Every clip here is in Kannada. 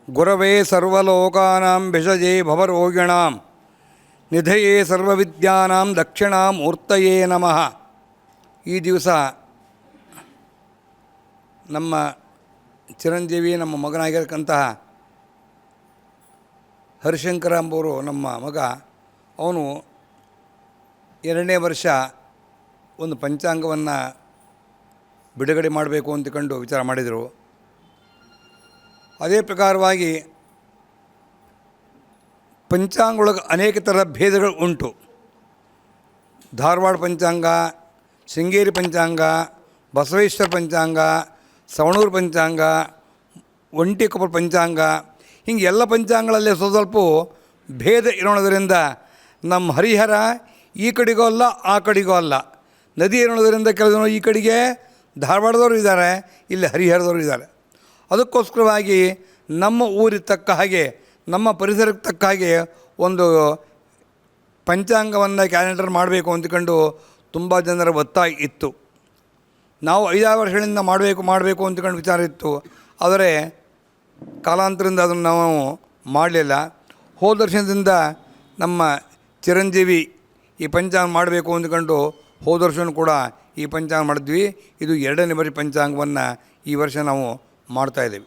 ಗುರವೇ ಸರ್ವಲೋಕಾನಾಂ ಭಿಷಜೇ ಭವರೋಗಿಣಾಂ ನಿಧಯೇ ಸರ್ವವಿದ್ಯಾನಾಂ ದಕ್ಷಿಣಾಮೂರ್ತಯೇ ನಮಃ. ಈ ದಿವಸ ನಮ್ಮ ಚಿರಂಜೀವಿ ನಮ್ಮ ಮಗನಾಗಿರತಕ್ಕಂತಹ ಹರಿಶಂಕರ ಎಂಬುವರು ನಮ್ಮ ಮಗ. ಅವನು 2ನೇ ವರ್ಷ ಒಂದು ಪಂಚಾಂಗವನ್ನು ಬಿಡುಗಡೆ ಮಾಡಬೇಕು ಅಂತಕೊಂಡು ವಿಚಾರ ಮಾಡಿದರು. ಅದೇ ಪ್ರಕಾರವಾಗಿ ಪಂಚಾಂಗದೊಳಗೆ ಅನೇಕ ಥರದ ಭೇದಗಳು ಉಂಟು. ಧಾರವಾಡ ಪಂಚಾಂಗ, ಶೃಂಗೇರಿ ಪಂಚಾಂಗ, ಬಸವೇಶ್ವರ ಪಂಚಾಂಗ, ಸವಣೂರು ಪಂಚಾಂಗ, ಒಂಟಿಕೊಪ್ಪಳ ಪಂಚಾಂಗ, ಹಿಂಗೆ ಎಲ್ಲ ಪಂಚಾಂಗಗಳಲ್ಲೇ ಸ್ವಲ್ಪ ಭೇದ ಇರೋಣದರಿಂದ ನಮ್ಮ ಹರಿಹರ ಈ ಕಡೆಗೂ ಅಲ್ಲ ಆ ಕಡೆಗೂ ಅಲ್ಲ. ನದಿ ಇರೋಣದರಿಂದ ಕೆಲವು ಜನ ಈ ಕಡೆಗೆ ಧಾರವಾಡದವರು ಇದ್ದಾರೆ, ಇಲ್ಲಿ ಹರಿಹರದವರು ಇದ್ದಾರೆ. ಅದಕ್ಕೋಸ್ಕರವಾಗಿ ನಮ್ಮ ಊರಿಗೆ ತಕ್ಕ ಹಾಗೆ, ನಮ್ಮ ಪರಿಸರಕ್ಕೆ ತಕ್ಕ ಹಾಗೆ ಒಂದು ಪಂಚಾಂಗವನ್ನು ಕ್ಯಾಲೆಂಡರ್ ಮಾಡಬೇಕು ಅಂದ್ಕೊಂಡು ತುಂಬ ಜನರ ಒತ್ತಾಯ ಇತ್ತು. ನಾವು 5-6 ವರ್ಷಗಳಿಂದ ಮಾಡಬೇಕು ಅಂದ್ಕೊಂಡು ವಿಚಾರ ಇತ್ತು. ಆದರೆ ಕಾಲಾಂತರದಿಂದ ಅದನ್ನು ನಾವು ಮಾಡಲಿಲ್ಲ. ಹೋದ ವರ್ಷದಿಂದ ನಮ್ಮ ಚಿರಂಜೀವಿ ಈ ಪಂಚಾಂಗ ಮಾಡಬೇಕು ಅಂದ್ಕೊಂಡು ಹೋದ ವರ್ಷವೂ ಕೂಡ ಈ ಪಂಚಾಂಗ ಮಾಡಿದ್ವಿ. ಇದು 2ನೇ ಬಾರಿ ಪಂಚಾಂಗವನ್ನು ಈ ವರ್ಷ ನಾವು ಮಾಡ್ತಾಯಿದ್ದೀವಿ.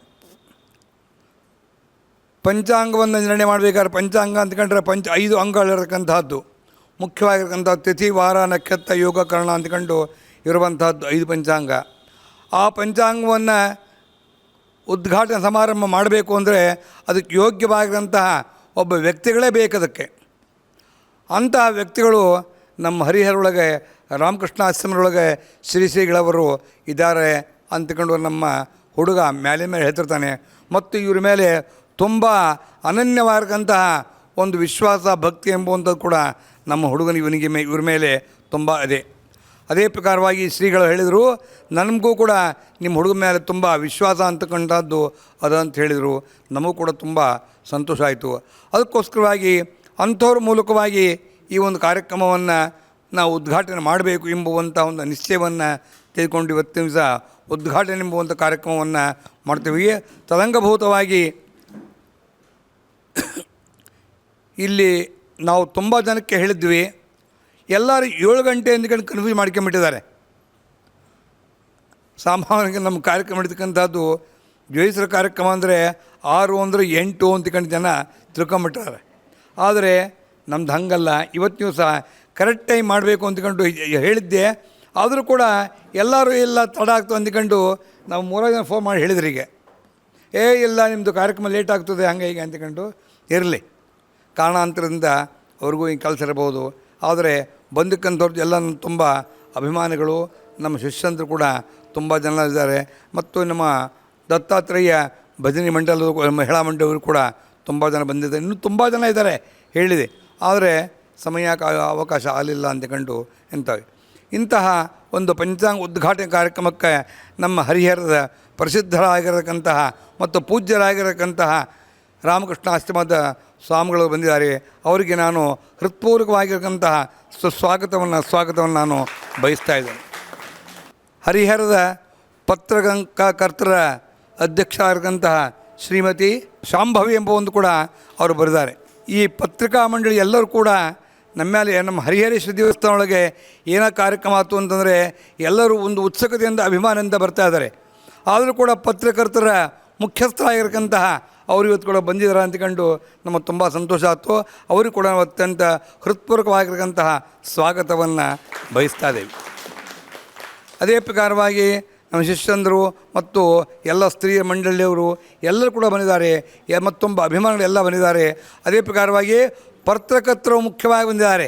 ಪಂಚಾಂಗವನ್ನು ನಿರ್ಣಯ ಮಾಡಬೇಕಾದ್ರೆ ಪಂಚಾಂಗ ಅಂದ್ಕೊಂಡ್ರೆ 5 ಅಂಗಗಳಿರತಕ್ಕಂಥದ್ದು, ಮುಖ್ಯವಾಗಿರ್ತಕ್ಕಂಥ ತಿಥಿ, ವಾರ, ನಕ್ಷತ್ರ, ಯೋಗ, ಕರ್ಣ ಅಂದ್ಕೊಂಡು ಇರುವಂಥದ್ದು 5 ಪಂಚಾಂಗ. ಆ ಪಂಚಾಂಗವನ್ನು ಉದ್ಘಾಟನಾ ಸಮಾರಂಭ ಮಾಡಬೇಕು ಅಂದರೆ ಅದಕ್ಕೆ ಯೋಗ್ಯವಾಗಿರುವಂತಹ ಒಬ್ಬ ವ್ಯಕ್ತಿಗಳೇ ಬೇಕದಕ್ಕೆ. ಅಂತಹ ವ್ಯಕ್ತಿಗಳು ನಮ್ಮ ಹರಿಹರೊಳಗೆ ರಾಮಕೃಷ್ಣ ಆಶ್ರಮದೊಳಗೆ ಶ್ರೀಗಳವರು ಇದ್ದಾರೆ ಅಂದ್ಕೊಂಡು ನಮ್ಮ ಹುಡುಗ ಮೇಲೆ ಹೇಳ್ತಿರ್ತಾನೆ. ಮತ್ತು ಇವ್ರ ಮೇಲೆ ತುಂಬ ಅನನ್ಯವಾಗಿರ್ತಕ್ಕಂತಹ ಒಂದು ವಿಶ್ವಾಸ, ಭಕ್ತಿ ಎಂಬುವಂಥದ್ದು ಕೂಡ ನಮ್ಮ ಹುಡುಗನಿಗೆ ಇವ್ರ ಮೇಲೆ ತುಂಬ ಇದೆ. ಅದೇ ಪ್ರಕಾರವಾಗಿ ಶ್ರೀಗಳು ಹೇಳಿದರು, ನನಗೂ ಕೂಡ ನಿಮ್ಮ ಹುಡುಗ ಮೇಲೆ ತುಂಬ ವಿಶ್ವಾಸ ಅಂತಕ್ಕಂಥದ್ದು ಅದಂತ ಹೇಳಿದರು. ನಮಗೂ ಕೂಡ ತುಂಬ ಸಂತೋಷ ಆಯಿತು. ಅದಕ್ಕೋಸ್ಕರವಾಗಿ ಅಂಥವ್ರ ಮೂಲಕವಾಗಿ ಈ ಒಂದು ಕಾರ್ಯಕ್ರಮವನ್ನು ನಾವು ಉದ್ಘಾಟನೆ ಮಾಡಬೇಕು ಎಂಬುವಂಥ ಒಂದು ನಿಶ್ಚಯವನ್ನು ತೆಗೆದುಕೊಂಡು ಇವತ್ತಿನ ದಿವಸ ಉದ್ಘಾಟನೆ ಎಂಬುವಂಥ ಕಾರ್ಯಕ್ರಮವನ್ನು ಮಾಡ್ತೀವಿ. ತದಂಗಭೂತವಾಗಿ ಇಲ್ಲಿ ನಾವು ತುಂಬ ಜನಕ್ಕೆ ಹೇಳಿದ್ವಿ. ಎಲ್ಲರೂ 7 ಗಂಟೆ ಅಂದ್ಕೊಂಡು ಕನ್ಫ್ಯೂಸ್ ಮಾಡ್ಕೊಂಬಿಟ್ಟಿದ್ದಾರೆ. ಸಾಮಾನ್ಯವಾಗಿ ನಮ್ಮ ಕಾರ್ಯಕ್ರಮ ನಡೀತಕ್ಕಂಥದ್ದು ಜ್ಯೋತಿಷರ ಕಾರ್ಯಕ್ರಮ ಅಂದರೆ 6 ಅಂದರೆ 8 ಅಂದ್ಕೊಂಡು ಜನ ತಿಳ್ಕೊಂಬಿಟ್ಟಿದ್ದಾರೆ. ಆದರೆ ನಮ್ದು ಹಂಗಲ್ಲ. ಇವತ್ತು ದಿವಸ ಕರೆಕ್ಟ್ ಟೈಮ್ ಮಾಡಬೇಕು ಅಂದ್ಕೊಂಡು ಹೇಳಿದ್ದೆ. ಆದರೂ ಕೂಡ ಎಲ್ಲರೂ ಎಲ್ಲ ತಡ ಆಗ್ತದೆ ಅಂದ್ಕೊಂಡು ನಾವು 3 ಜನ ಫೋನ್ ಮಾಡಿ ಹೇಳಿದ್ರಿಗೆ, ಇಲ್ಲ ನಿಮ್ಮದು ಕಾರ್ಯಕ್ರಮ ಲೇಟ್ ಆಗ್ತದೆ ಹಂಗೆ ಹೀಗೆ ಅಂದ್ಕೊಂಡು. ಇರಲಿ, ಕಾರಣಾಂತರದಿಂದ ಅವ್ರಿಗೂ ಹಿಂಗೆ ಕೆಲಸ ಇರಬಹುದು. ಆದರೆ ಬಂದಕ್ಕಂಥವ್ರದ್ದು ಎಲ್ಲ ತುಂಬ ಅಭಿಮಾನಿಗಳು, ನಮ್ಮ ಶಿಷ್ಯಂದರು ಕೂಡ ತುಂಬ ಜನ ಇದ್ದಾರೆ. ಮತ್ತು ನಮ್ಮ ದತ್ತಾತ್ರೇಯ ಭಜನಿ ಮಂಡಲದ ಮಹಿಳಾ ಮಂಡಳಿಯವರು ಕೂಡ ತುಂಬ ಜನ ಬಂದಿದ್ದಾರೆ. ಇನ್ನೂ ತುಂಬ ಜನ ಇದ್ದಾರೆ ಹೇಳಿದೆ, ಆದರೆ ಸಮಯ ಅವಕಾಶ ಆಗಲಿಲ್ಲ ಅಂದ್ಕೊಂಡು ಇಂತಹ ಒಂದು ಪಂಚಾಂಗ ಉದ್ಘಾಟನೆ ಕಾರ್ಯಕ್ರಮಕ್ಕೆ ನಮ್ಮ ಹರಿಹರದ ಪ್ರಸಿದ್ಧರಾಗಿರತಕ್ಕಂತಹ ಮತ್ತು ಪೂಜ್ಯರಾಗಿರತಕ್ಕಂತಹ ರಾಮಕೃಷ್ಣ ಆಶ್ರಮದ ಸ್ವಾಮಿಗಳು ಬಂದಿದ್ದಾರೆ. ಅವರಿಗೆ ನಾನು ಹೃತ್ಪೂರ್ವಕವಾಗಿರತಕ್ಕಂತಹ ಸ್ವಾಗತವನ್ನು ನಾನು ಬಯಸ್ತಾ ಇದ್ದೇನೆ. ಹರಿಹರದ ಪತ್ರಕರ್ತರ ಅಧ್ಯಕ್ಷ ಆಗಿರತಕ್ಕಂತಹ ಶ್ರೀಮತಿ ಶಾಂಭವಿ ಎಂಬ ಒಂದು ಕೂಡ ಅವರು ಬರೆದಿದ್ದಾರೆ. ಈ ಪತ್ರಿಕಾ ಮಂಡಳಿ ಎಲ್ಲರೂ ಕೂಡ ನಮ್ಮ ಮೇಲೆ, ನಮ್ಮ ಹರಿಹರೇಶ್ವರ ದೇವಸ್ಥಾನ ಒಳಗೆ ಏನೋ ಕಾರ್ಯಕ್ರಮ ಆಯ್ತು ಅಂತಂದರೆ ಎಲ್ಲರೂ ಒಂದು ಉತ್ಸುಕತೆಯಿಂದ ಅಭಿಮಾನದಿಂದ ಬರ್ತಾ ಇದ್ದಾರೆ. ಆದರೂ ಕೂಡ ಪತ್ರಕರ್ತರ ಮುಖ್ಯಸ್ಥರಾಗಿರ್ತಕ್ಕಂತಹ ಅವರು ಇವತ್ತು ಕೂಡ ಬಂದಿದ್ದಾರೆ ಅಂದ್ಕೊಂಡು ನಮಗೆ ತುಂಬ ಸಂತೋಷ ಆಯಿತು. ಅವರಿಗೂ ಕೂಡ ಅತ್ಯಂತ ಹೃತ್ಪೂರ್ವಕವಾಗಿರ್ತಕ್ಕಂತಹ ಸ್ವಾಗತವನ್ನು ಬಯಸ್ತಾ ಇದ್ದೇವೆ. ಅದೇ ಪ್ರಕಾರವಾಗಿ ನಮ್ಮ ಶಿಷ್ಯಂದರು ಮತ್ತು ಎಲ್ಲ ಸ್ತ್ರೀಯ ಮಂಡಳಿಯವರು ಎಲ್ಲರೂ ಕೂಡ ಬಂದಿದ್ದಾರೆ. ಮತ್ತೊಬ್ಬ ಅಭಿಮಾನಿಗಳು ಎಲ್ಲ ಬಂದಿದ್ದಾರೆ. ಅದೇ ಪ್ರಕಾರವಾಗಿ ಪತ್ರಕರ್ತರು ಮುಖ್ಯವಾಗಿ ಬಂದಿದ್ದಾರೆ.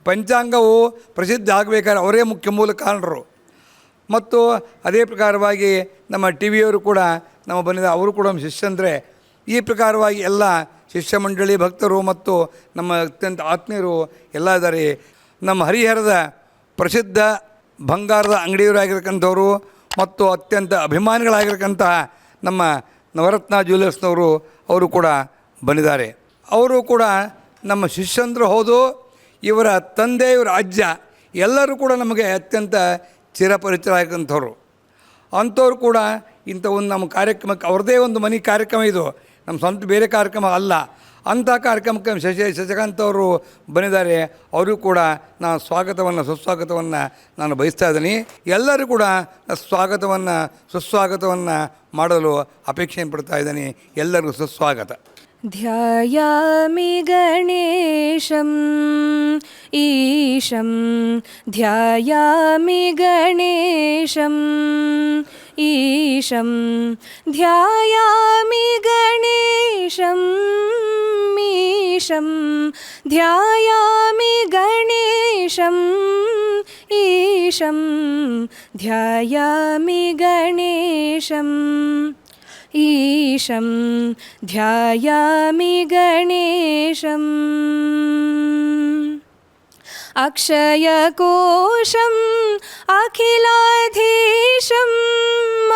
ಪಂಚಾಂಗವು ಪ್ರಸಿದ್ಧ ಆಗಬೇಕಾದ್ರೆ ಅವರೇ ಮುಖ್ಯ ಮೂಲ ಕಾರಣರು. ಮತ್ತು ಅದೇ ಪ್ರಕಾರವಾಗಿ ನಮ್ಮ ಟಿವಿಯವರು ಕೂಡ ನಮ್ಮ ಬಂದಿದ್ದಾರೆ, ಅವರು ಕೂಡ ನಮ್ಮ ಶಿಷ್ಯಂದರೆ. ಈ ಪ್ರಕಾರವಾಗಿ ಎಲ್ಲ ಶಿಷ್ಯ ಮಂಡಳಿ, ಭಕ್ತರು ಮತ್ತು ನಮ್ಮ ಅತ್ಯಂತ ಆತ್ಮೀಯರು ಎಲ್ಲ ಇದ್ದಾರೆ. ನಮ್ಮ ಹರಿಹರದ ಪ್ರಸಿದ್ಧ ಬಂಗಾರದ ಅಂಗಡಿಯವರಾಗಿರ್ತಕ್ಕಂಥವರು ಮತ್ತು ಅತ್ಯಂತ ಅಭಿಮಾನಿಗಳಾಗಿರ್ತಕ್ಕಂತಹ ನಮ್ಮ ನವರತ್ನ ಜ್ಯುವೆಲರ್ಸ್ನವರು ಅವರು ಕೂಡ ಬಂದಿದ್ದಾರೆ. ಅವರು ಕೂಡ ನಮ್ಮ ಶಿಷ್ಯಂದರು ಹೌದು, ಇವರ ತಂದೆ, ಇವರ ಅಜ್ಜ ಎಲ್ಲರೂ ಕೂಡ ನಮಗೆ ಅತ್ಯಂತ ಚಿರಪರಿಚಿತರಾಗಿರ್ತಕ್ಕಂಥವ್ರು. ಅಂಥವ್ರು ಕೂಡ ಇಂಥ ಒಂದು ನಮ್ಮ ಕಾರ್ಯಕ್ರಮಕ್ಕೆ ಅವ್ರದ್ದೇ ಒಂದು ಮನೆ ಕಾರ್ಯಕ್ರಮ ಇದು. ನಮ್ಮ ಸ್ವಂತ ಬೇರೆ ಕಾರ್ಯಕ್ರಮ ಅಲ್ಲ. ಅಂಥ ಕಾರ್ಯಕ್ರಮಕ್ಕೆ ಶಶಿಕಾಂತ್ ಅವರು ಬಂದಿದ್ದಾರೆ. ಅವರು ಕೂಡ ನಾನು ಸ್ವಾಗತವನ್ನು ಸುಸ್ವಾಗತವನ್ನು ನಾನು ಬಯಸ್ತಾ ಇದ್ದೀನಿ. ಎಲ್ಲರೂ ಕೂಡ ಸ್ವಾಗತವನ್ನು ಸುಸ್ವಾಗತವನ್ನು ಮಾಡಲು ಅಪೇಕ್ಷೆ ಪಡ್ತಾ ಇದ್ದೀನಿ. ಎಲ್ಲರಿಗೂ ಸುಸ್ವಾಗತ. ಧ್ಯಾಯಾಮಿ ಗಣೇಶಂ ಈಶಂ ಧ್ಯಾಯಾಮಿ ಗಣೇಶಂ ಈಶಂ ಧ್ಯಾಯಾಮಿ ಗಣೇಶಂ ಈಶಂ ಧ್ಯಾಯಾಮಿ ಗಣೇಶಂ ಈಶಂ ಧ್ಯಾಯಾಮಿ ಗಣೇಶಂ ಈಶಂ ಧ್ಯಾಯಾಮಿ ಗಣೇಶಂ ಅಕ್ಷಯಕೋಶಂ ಅಖಿಲಾಧೀಶಂ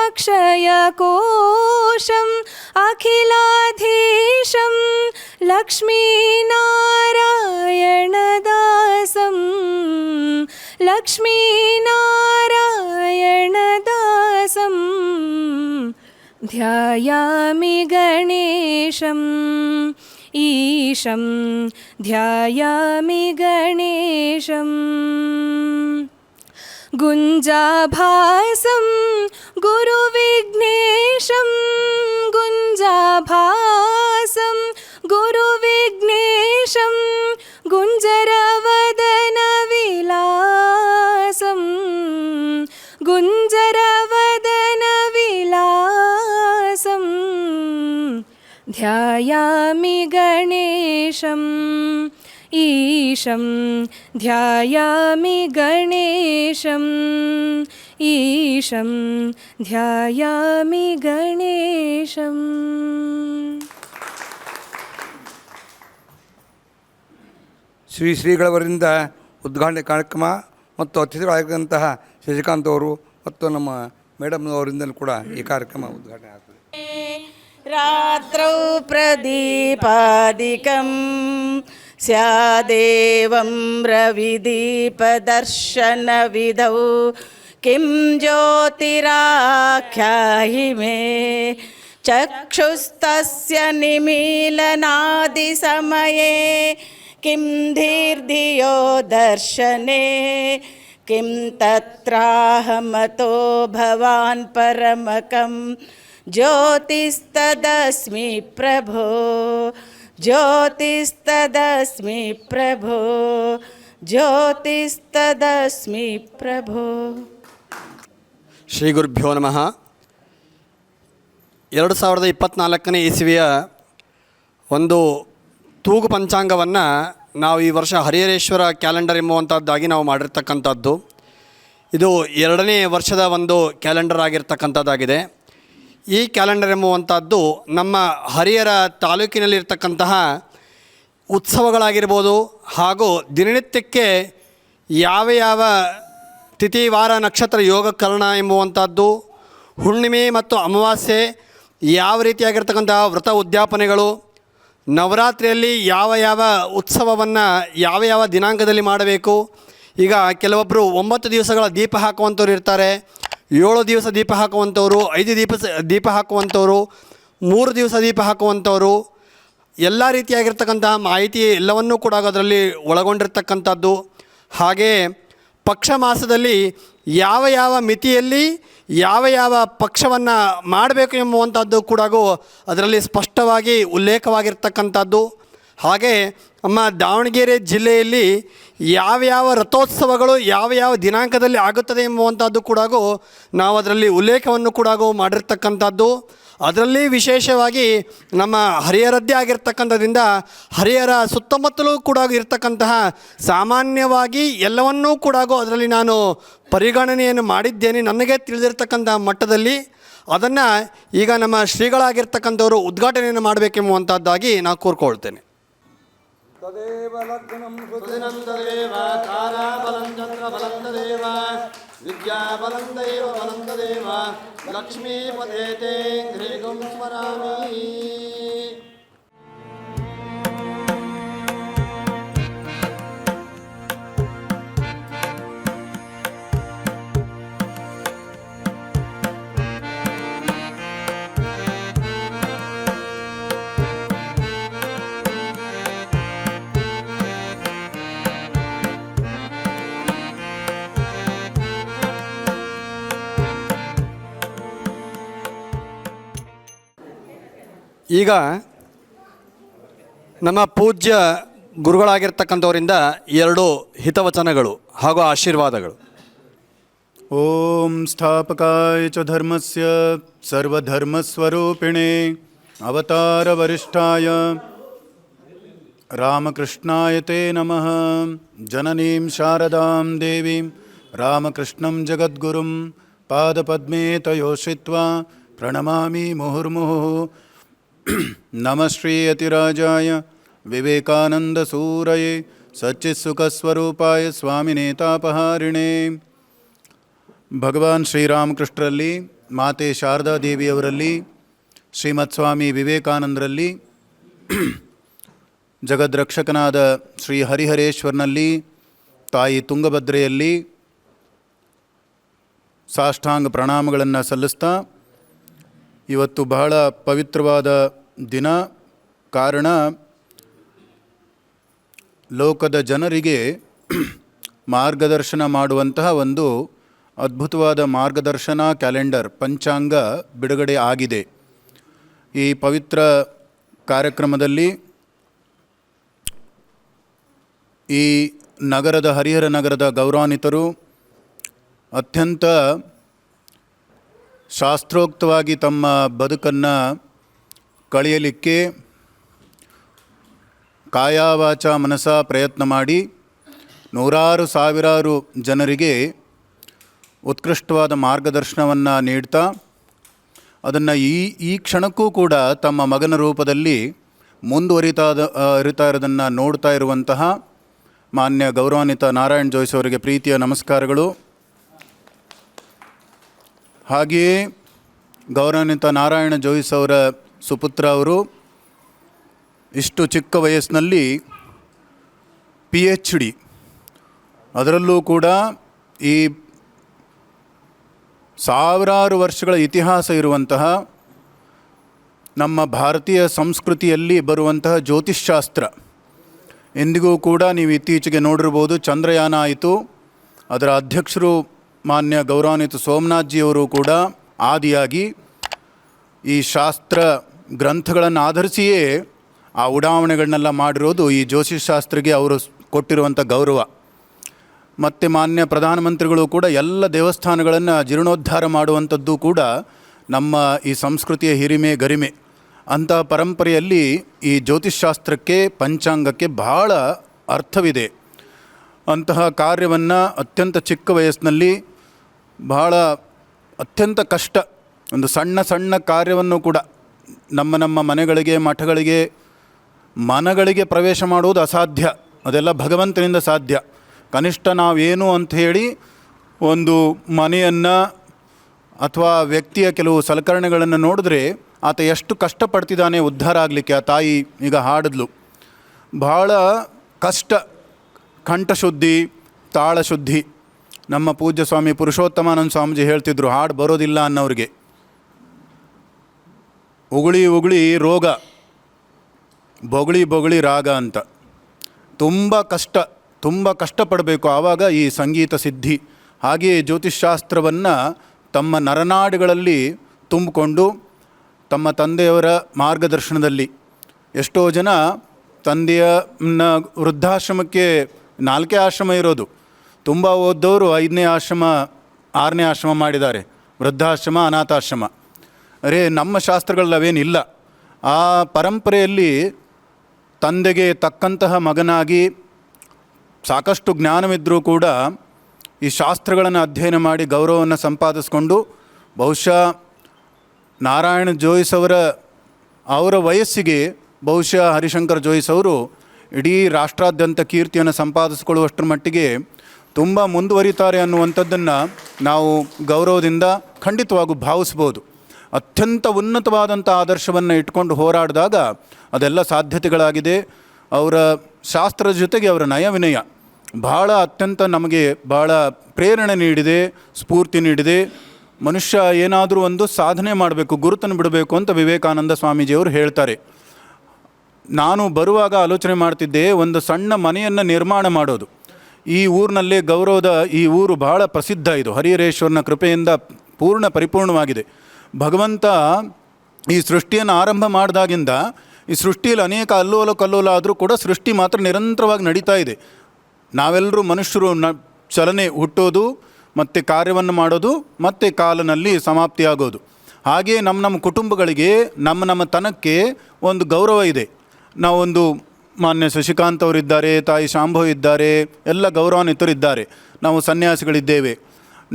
ಅಕ್ಷಯಕೋಶಂ ಅಖಿಲಾಧೀಶಂ ಲಕ್ಷ್ಮೀನಾರಾಯಣದಾಸಂ ಲಕ್ಷ್ಮೀನಾರಾಯಣದಾಸಂ ಧ್ಯಾಯಾಮಿ ಗಣೇಶಂ ಈಶಂ ಧ್ಯಾಯಾಮಿ ಗಣೇಶಂ ಗುಂಜಾಭಾಸಂ ಗುರುವಿಘ್ನೇಶಂ ಗುಂಜಾಭಾಸಂ ಗುರುವಿಘ್ನೇಶಂ ಗುಂಜರವದನ ವಿಲಾಸಂ ಗುಂಜರವದನ ವಿಲಾಸಂ ಧ್ಯಾಯಾಮಿ ಗಣೇಶಂ ಈಶಂ ಧ್ಯಾಯಾಮಿ ಗಣೇಶಂ ಈಶಂ ಧ್ಯಾಯಾಮಿ ಗಣೇಶಂ. ಶ್ರೀಗಳವರಿಂದ ಉದ್ಘಾಟನೆ ಕಾರ್ಯಕ್ರಮ ಮತ್ತು ಅತಿಥಿಗಳಾಗಿದ್ದಂತಹ ಶಶಿಕಾಂತ್ ಅವರು ಮತ್ತು ನಮ್ಮ ಮೇಡಮ್ನವರಿಂದಲೂ ಕೂಡ ಈ ಕಾರ್ಯಕ್ರಮ ಉದ್ಘಾಟನೆ ಆಗ್ತದೆ. ರಾತ್ರೌ ಪ್ರದೀಪಾದಿಕಂ ಸ್ಯಾದೇವಂ ರವಿದೀಪದರ್ಶನವಿಧೌ ಕಿಂ ಜ್ಯೋತಿರಾಖ್ಯಾಹಿ ಮೇ ಚಕ್ಷುಸ್ತಸ್ಯ ನಿಮೀಲನಾದಿಸಮಯೇ ಕಿಂ ಧೀರ್ಧಿಯೋ ದರ್ಶನೆ ಕಿಂ ತತ್ರಾಹಮತೋ ಭವಾನ್ ಪರಮಕಂ ಜ್ಯೋತಿಸ್ತದಸ್ಮಿ ಪ್ರಭೋ ಜ್ಯೋತಿಸ್ತದಸ್ಮಿ ಪ್ರಭೋ ಜ್ಯೋತಿಸ್ತದಸ್ಮಿ ಪ್ರಭೋ. ಶ್ರೀ ಗುರುಭ್ಯೋ ನಮಃ. 2024ನೇ ಇಸವಿಯ ಒಂದು ತೂಗು ಪಂಚಾಂಗವನ್ನು ನಾವು ಈ ವರ್ಷ ಹರಿಹರೇಶ್ವರ ಕ್ಯಾಲೆಂಡರ್ ಎಂಬುವಂಥದ್ದಾಗಿ ನಾವು ಮಾಡಿರ್ತಕ್ಕಂಥದ್ದು. ಇದು 2ನೇ ವರ್ಷದ ಒಂದು ಕ್ಯಾಲೆಂಡರ್ ಆಗಿರ್ತಕ್ಕಂಥದ್ದಾಗಿದೆ. ಈ ಕ್ಯಾಲೆಂಡರ್ ಎಂಬುವಂಥದ್ದು ನಮ್ಮ ಹರಿಹರ ತಾಲೂಕಿನಲ್ಲಿರ್ತಕ್ಕಂತಹ ಉತ್ಸವಗಳಾಗಿರ್ಬೋದು ಹಾಗೂ ದಿನನಿತ್ಯಕ್ಕೆ ಯಾವ ಯಾವ ತಿಥಿ ವಾರ ನಕ್ಷತ್ರ ಯೋಗಕರಣ ಎಂಬುವಂಥದ್ದು, ಹುಣ್ಣಿಮೆ ಮತ್ತು ಅಮಾವಾಸ್ಯೆ ಯಾವ ರೀತಿಯಾಗಿರ್ತಕ್ಕಂತಹ ವ್ರತ ಉದ್ಯಾಪನೆಗಳು, ನವರಾತ್ರಿಯಲ್ಲಿ ಯಾವ ಯಾವ ಉತ್ಸವವನ್ನು ಯಾವ ಯಾವ ದಿನಾಂಕದಲ್ಲಿ ಮಾಡಬೇಕು. ಈಗ ಕೆಲವೊಬ್ಬರು 9 ದಿವಸಗಳ ದೀಪ ಹಾಕುವಂಥವ್ರು ಇರ್ತಾರೆ, 7 ದಿವಸ ದೀಪ ಹಾಕುವಂಥವ್ರು, 5 ದೀಪ ಹಾಕುವಂಥವ್ರು, 3 ದಿವಸ ದೀಪ ಹಾಕುವಂಥವ್ರು, ಎಲ್ಲ ರೀತಿಯಾಗಿರ್ತಕ್ಕಂತಹ ಮಾಹಿತಿ ಎಲ್ಲವನ್ನೂ ಕೂಡ ಅದರಲ್ಲಿ ಒಳಗೊಂಡಿರ್ತಕ್ಕಂಥದ್ದು. ಹಾಗೆ ಪಕ್ಷ ಮಾಸದಲ್ಲಿ ಯಾವ ಯಾವ ಮಿತಿಯಲ್ಲಿ ಯಾವ ಯಾವ ಪಕ್ಷವನ್ನು ಮಾಡಬೇಕು ಎಂಬುವಂಥದ್ದು ಕೂಡ ಅದರಲ್ಲಿ ಸ್ಪಷ್ಟವಾಗಿ ಉಲ್ಲೇಖವಾಗಿರ್ತಕ್ಕಂಥದ್ದು. ಹಾಗೆ ನಮ್ಮ ದಾವಣಗೆರೆ ಜಿಲ್ಲೆಯಲ್ಲಿ ಯಾವ್ಯಾವ ರಥೋತ್ಸವಗಳು ಯಾವ ಯಾವ ದಿನಾಂಕದಲ್ಲಿ ಆಗುತ್ತದೆ ಎಂಬುವಂಥದ್ದು ಕೂಡ ನಾವು ಅದರಲ್ಲಿ ಉಲ್ಲೇಖವನ್ನು ಕೂಡ ಮಾಡಿರ್ತಕ್ಕಂಥದ್ದು. ಅದರಲ್ಲಿ ವಿಶೇಷವಾಗಿ ನಮ್ಮ ಹರಿಹರದ್ದೇ ಆಗಿರ್ತಕ್ಕಂಥದ್ರಿಂದ ಹರಿಹರ ಸುತ್ತಮುತ್ತಲೂ ಕೂಡ ಇರ್ತಕ್ಕಂತಹ ಸಾಮಾನ್ಯವಾಗಿ ಎಲ್ಲವನ್ನೂ ಕೂಡ ಅದರಲ್ಲಿ ನಾನು ಪರಿಗಣನೆಯನ್ನು ಮಾಡಿದ್ದೇನೆ ನನಗೆ ತಿಳಿದಿರ್ತಕ್ಕಂಥ ಮಟ್ಟದಲ್ಲಿ. ಅದನ್ನು ಈಗ ನಮ್ಮ ಶ್ರೀಗಳಾಗಿರ್ತಕ್ಕಂಥವರು ಉದ್ಘಾಟನೆಯನ್ನು ಮಾಡಬೇಕೆಂಬುವಂಥದ್ದಾಗಿ ನಾನು ಕೋರ್ಕೊಳ್ತೇನೆ. ತದೇವ ಲಗ್ನಂ ಸುದಿನಂ ತದೇವ ತಾರಾಬಲಂ ಚಂದ್ರಬಲಂ ತದೇವ ವಿದ್ಯಾಬಲಂ ದೈವ ಬಲಂ ತದೇವ ಲಕ್ಷ್ಮೀಪದೇ ತೇ ಘ್ರೀಗುಂ ಸ್ಮರಾಮಿ. ಈಗ ನಮ್ಮ ಪೂಜ್ಯ ಗುರುಗಳಾಗಿರ್ತಕ್ಕಂಥವರಿಂದ 2 ಹಿತವಚನಗಳು ಹಾಗೂ ಆಶೀರ್ವಾದಗಳು. ಓಂ ಸ್ಥಾಪಕಾಯ ಚ ಧರ್ಮಸ್ಯ ಸರ್ವಧರ್ಮಸ್ವರೂಪಿಣೆ ಅವತಾರವರಿಷ್ಠಾಯ ರಾಮಕೃಷ್ಣಾಯ ತೇ ನಮಃ. ಜನನೀಂ ಶಾರದಾಂ ದೇವೀಂ ರಾಮಕೃಷ್ಣಂ ಜಗದ್ಗುರುಂ ಪಾದಪದ್ಮೇ ತಯೋಷಿತ್ವಾ ಪ್ರಣಮಾಮಿ ಮುಹುರ್ಮುಹುಃ. ನಮಃ ಶ್ರೀ ಯತಿರಾಜಾಯ ವಿವೇಕಾನಂದಸೂರಯೇ ಸಚ್ಚಿತ್ಸುಖಸ್ವರೂಪಾಯ ಸ್ವಾಮಿನೇತಾಪಹಾರಿಣೇ. ಭಗವಾನ್ ಶ್ರೀರಾಮಕೃಷ್ಣರಲ್ಲಿ, ಮಾತೆ ಶಾರದಾ ದೇವಿಯವರಲ್ಲಿ, ಶ್ರೀಮತ್ ಸ್ವಾಮಿ ವಿವೇಕಾನಂದರಲ್ಲಿ, ಜಗದ್ರಕ್ಷಕನಾದ ಶ್ರೀ ಹರಿಹರೇಶ್ವರನಲ್ಲಿ, ತಾಯಿ ತುಂಗಭದ್ರೆಯಲ್ಲಿ ಸಾಷ್ಟಾಂಗ ಪ್ರಣಾಮಗಳನ್ನು ಸಲ್ಲಿಸ್ತಾ, ಇವತ್ತು ಬಹಳ ಪವಿತ್ರವಾದ ದಿನ. ಕಾರಣ ಲೋಕದ ಜನರಿಗೆ ಮಾರ್ಗದರ್ಶನ ಮಾಡುವಂತಹ ಒಂದು ಅದ್ಭುತವಾದ ಮಾರ್ಗದರ್ಶನ ಕ್ಯಾಲೆಂಡರ್ ಪಂಚಾಂಗ ಬಿಡುಗಡೆ ಆಗಿದೆ. ಈ ಪವಿತ್ರ ಕಾರ್ಯಕ್ರಮದಲ್ಲಿ ಈ ನಗರದ ಹರಿಹರ ನಗರದ ಗೌರವಾನ್ವಿತರು ಅತ್ಯಂತ ಶಾಸ್ತ್ರೋಕ್ತವಾಗಿ ತಮ್ಮ ಬದುಕನ್ನು ಕಳೆಯಲಿಕ್ಕೆ ಕಾಯಾವಾಚ ಮನಸ ಪ್ರಯತ್ನ ಮಾಡಿ ನೂರಾರು ಸಾವಿರಾರು ಜನರಿಗೆ ಉತ್ಕೃಷ್ಟವಾದ ಮಾರ್ಗದರ್ಶನವನ್ನು ನೀಡ್ತಾ ಅದನ್ನು ಈ ಕ್ಷಣಕ್ಕೂ ಕೂಡ ತಮ್ಮ ಮಗನ ರೂಪದಲ್ಲಿ ಮುಂದುವರಿತಾ ಇರೋದನ್ನು ನೋಡ್ತಾ ಇರುವಂತಹ ಮಾನ್ಯ ಗೌರವಾನ್ವಿತ ನಾರಾಯಣ್ ಜೋಯ್ಸ್ ಅವರಿಗೆ ಪ್ರೀತಿಯ ನಮಸ್ಕಾರಗಳು. ಹಾಗೆಯೇ ಗೌರವಾನ್ವಿತ ನಾರಾಯಣ ಜೋಯ್ಸ್ ಅವರ ಸುಪುತ್ರ ಅವರು ಇಷ್ಟು ಚಿಕ್ಕ ವಯಸ್ಸಿನಲ್ಲಿ PhD, ಅದರಲ್ಲೂ ಕೂಡ ಈ ಸಾವಿರಾರು ವರ್ಷಗಳ ಇತಿಹಾಸ ಇರುವಂತಹ ನಮ್ಮ ಭಾರತೀಯ ಸಂಸ್ಕೃತಿಯಲ್ಲಿ ಬರುವಂತಹ ಜ್ಯೋತಿಷ್ಶಾಸ್ತ್ರ. ಎಂದಿಗೂ ಕೂಡ ನೀವು ಇತ್ತೀಚೆಗೆ ನೋಡಿರ್ಬೋದು, ಚಂದ್ರಯಾನ ಆಯಿತು, ಅದರ ಅಧ್ಯಕ್ಷರು ಮಾನ್ಯ ಗೌರವಾನ್ವಿತ ಸೋಮನಾಥ್ಜಿಯವರು ಕೂಡ ಆದಿಯಾಗಿ ಈ ಶಾಸ್ತ್ರ ಗ್ರಂಥಗಳನ್ನು ಆಧರಿಸಿಯೇ ಆ ಉಡಾವಣೆಗಳನ್ನೆಲ್ಲ ಮಾಡಿರೋದು ಈ ಜ್ಯೋತಿಷ್ಶಾಸ್ತ್ರಕ್ಕೆ ಅವರು ಕೊಟ್ಟಿರುವಂಥ ಗೌರವ. ಮತ್ತು ಮಾನ್ಯ ಪ್ರಧಾನಮಂತ್ರಿಗಳು ಕೂಡ ಎಲ್ಲ ದೇವಸ್ಥಾನಗಳನ್ನು ಜೀರ್ಣೋದ್ಧಾರ ಮಾಡುವಂಥದ್ದು ಕೂಡ ನಮ್ಮ ಈ ಸಂಸ್ಕೃತಿಯ ಹಿರಿಮೆ ಗರಿಮೆ. ಅಂತಹ ಪರಂಪರೆಯಲ್ಲಿ ಈ ಜ್ಯೋತಿಷ್ಶಾಸ್ತ್ರಕ್ಕೆ ಪಂಚಾಂಗಕ್ಕೆ ಬಹಳ ಅರ್ಥವಿದೆ. ಅಂತಹ ಕಾರ್ಯವನ್ನು ಅತ್ಯಂತ ಚಿಕ್ಕ ವಯಸ್ಸಿನಲ್ಲಿ ಬಹಳ ಅತ್ಯಂತ ಕಷ್ಟ, ಒಂದು ಸಣ್ಣ ಸಣ್ಣ ಕಾರ್ಯವನ್ನು ಕೂಡ ನಮ್ಮ ಮನೆಗಳಿಗೆ ಮಠಗಳಿಗೆ ಮನಗಳಿಗೆ ಪ್ರವೇಶ ಮಾಡುವುದು ಅಸಾಧ್ಯ, ಅದೆಲ್ಲ ಭಗವಂತನಿಂದ ಸಾಧ್ಯ. ಕನಿಷ್ಠ ನಾವೇನು ಅಂಥೇಳಿ ಒಂದು ಮನೆಯನ್ನು ಅಥವಾ ವ್ಯಕ್ತಿಯ ಕೆಲವು ಸಲಕರಣೆಗಳನ್ನು ನೋಡಿದ್ರೆ ಆತ ಎಷ್ಟು ಕಷ್ಟಪಡ್ತಿದ್ದಾನೆ ಉದ್ಧಾರ ಆಗಲಿಕ್ಕೆ. ಆ ತಾಯಿ ಈಗ ಹಾಡಿದ್ಲು, ಬಹಳ ಕಷ್ಟ, ಕಂಠಶುದ್ಧಿ, ತಾಳಶುದ್ಧಿ. ನಮ್ಮ ಪೂಜ್ಯ ಸ್ವಾಮಿ ಪುರುಷೋತ್ತಮಾನಂದ ಸ್ವಾಮೀಜಿ ಹೇಳ್ತಿದ್ರು, ಹಾಡು ಬರೋದಿಲ್ಲ ಅನ್ನೋರಿಗೆ ಉಗುಳಿ ಉಗುಳಿ ರೋಗ, ಬೊಗಳಿ ಬೊಗಳಿ ರಾಗ ಅಂತ. ತುಂಬ ಕಷ್ಟಪಡಬೇಕು, ಆವಾಗ ಈ ಸಂಗೀತ ಸಿದ್ಧಿ. ಹಾಗೆಯೇ ಜ್ಯೋತಿಷ್ಶಾಸ್ತ್ರವನ್ನು ತಮ್ಮ ನರನಾಡಿಗಳಲ್ಲಿ ತುಂಬಿಕೊಂಡು ತಮ್ಮ ತಂದೆಯವರ ಮಾರ್ಗದರ್ಶನದಲ್ಲಿ ಎಷ್ಟೋ ಜನ ತಂದೆಯ ವೃದ್ಧಾಶ್ರಮಕ್ಕೆ 4 ಆಶ್ರಮ ಇರೋದು, ತುಂಬ ಓದ್ದವರು 5ನೇ ಆಶ್ರಮ 6ನೇ ಆಶ್ರಮ ಮಾಡಿದ್ದಾರೆ, ವೃದ್ಧಾಶ್ರಮ ಅನಾಥಾಶ್ರಮ. ನಮ್ಮ ಶಾಸ್ತ್ರಗಳವೇನಿಲ್ಲ. ಆ ಪರಂಪರೆಯಲ್ಲಿ ತಂದೆಗೆ ತಕ್ಕಂತಹ ಮಗನಾಗಿ ಸಾಕಷ್ಟು ಜ್ಞಾನವಿದ್ದರೂ ಕೂಡ ಈ ಶಾಸ್ತ್ರಗಳನ್ನು ಅಧ್ಯಯನ ಮಾಡಿ ಗೌರವವನ್ನು ಸಂಪಾದಿಸ್ಕೊಂಡು ಬಹುಶಃ ನಾರಾಯಣ ಜೋಯ್ಸ್ ಅವರ ವಯಸ್ಸಿಗೆ ಬಹುಶಃ ಹರಿಶಂಕರ್ ಜೋಯ್ಸ್ ಅವರು ಇಡೀ ರಾಷ್ಟ್ರಾದ್ಯಂತ ಕೀರ್ತಿಯನ್ನು ಸಂಪಾದಿಸಿಕೊಳ್ಳುವಷ್ಟರ ಮಟ್ಟಿಗೆ ತುಂಬ ಮುಂದುವರಿತಾರೆ ಅನ್ನುವಂಥದ್ದನ್ನು ನಾವು ಗೌರವದಿಂದ ಖಂಡಿತವಾಗೂ ಭಾವಿಸ್ಬೋದು. ಅತ್ಯಂತ ಉನ್ನತವಾದಂಥ ಆದರ್ಶವನ್ನು ಇಟ್ಕೊಂಡು ಹೋರಾಡಿದಾಗ ಅದೆಲ್ಲ ಸಾಧ್ಯತೆಗಳಾಗಿದೆ. ಅವರ ಶಾಸ್ತ್ರದ ಜೊತೆಗೆ ಅವರ ನಯವಿನಯ ಬಹಳ ಅತ್ಯಂತ ನಮಗೆ ಬಹಳ ಪ್ರೇರಣೆ ನೀಡಿದೆ, ಸ್ಫೂರ್ತಿ ನೀಡಿದೆ. ಮನುಷ್ಯ ಏನಾದರೂ ಒಂದು ಸಾಧನೆ ಮಾಡಬೇಕು, ಗುರುತನ್ನು ಬಿಡಬೇಕು ಅಂತ ವಿವೇಕಾನಂದ ಸ್ವಾಮೀಜಿಯವರು ಹೇಳ್ತಾರೆ. ನಾನು ಬರುವಾಗ ಆಲೋಚನೆ ಮಾಡ್ತಿದ್ದೆ, ಒಂದು ಸಣ್ಣ ಮನೆಯನ್ನು ನಿರ್ಮಾಣ ಮಾಡೋದು. ಈ ಊರಿನಲ್ಲೇ ಗೌರವದ ಈ ಊರು ಬಹಳ ಪ್ರಸಿದ್ಧ, ಇದು ಹರಿಹರೇಶ್ವರನ ಕೃಪೆಯಿಂದ ಪರಿಪೂರ್ಣವಾಗಿದೆ. ಭಗವಂತ ಈ ಸೃಷ್ಟಿಯನ್ನು ಆರಂಭ ಮಾಡಿದಾಗಿಂದ ಈ ಸೃಷ್ಟಿಯಲ್ಲಿ ಅನೇಕ ಅಲ್ಲೋಲ ಕಲ್ಲೋಲ ಆದರೂ ಕೂಡ ಸೃಷ್ಟಿ ಮಾತ್ರ ನಿರಂತರವಾಗಿ ನಡೀತಾ ಇದೆ. ನಾವೆಲ್ಲರೂ ಮನುಷ್ಯರು ಚಲನೆ ಹುಟ್ಟೋದು ಮತ್ತು ಕಾರ್ಯವನ್ನು ಮಾಡೋದು ಮತ್ತು ಕಾಲನಲ್ಲಿ ಸಮಾಪ್ತಿಯಾಗೋದು. ಹಾಗೆಯೇ ನಮ್ಮ ಕುಟುಂಬಗಳಿಗೆ ನಮ್ಮ ತನಕ್ಕೆ ಒಂದು ಗೌರವ ಇದೆ. ನಾವೊಂದು ಮಾನ್ಯ ಶಶಿಕಾಂತ್ ಅವರಿದ್ದಾರೆ, ತಾಯಿ ಶಾಂಭವಿ ಇದ್ದಾರೆ, ಎಲ್ಲ ಗೌರವಾನ್ವಿತರಿದ್ದಾರೆ. ನಾವು ಸನ್ಯಾಸಿಗಳಿದ್ದೇವೆ.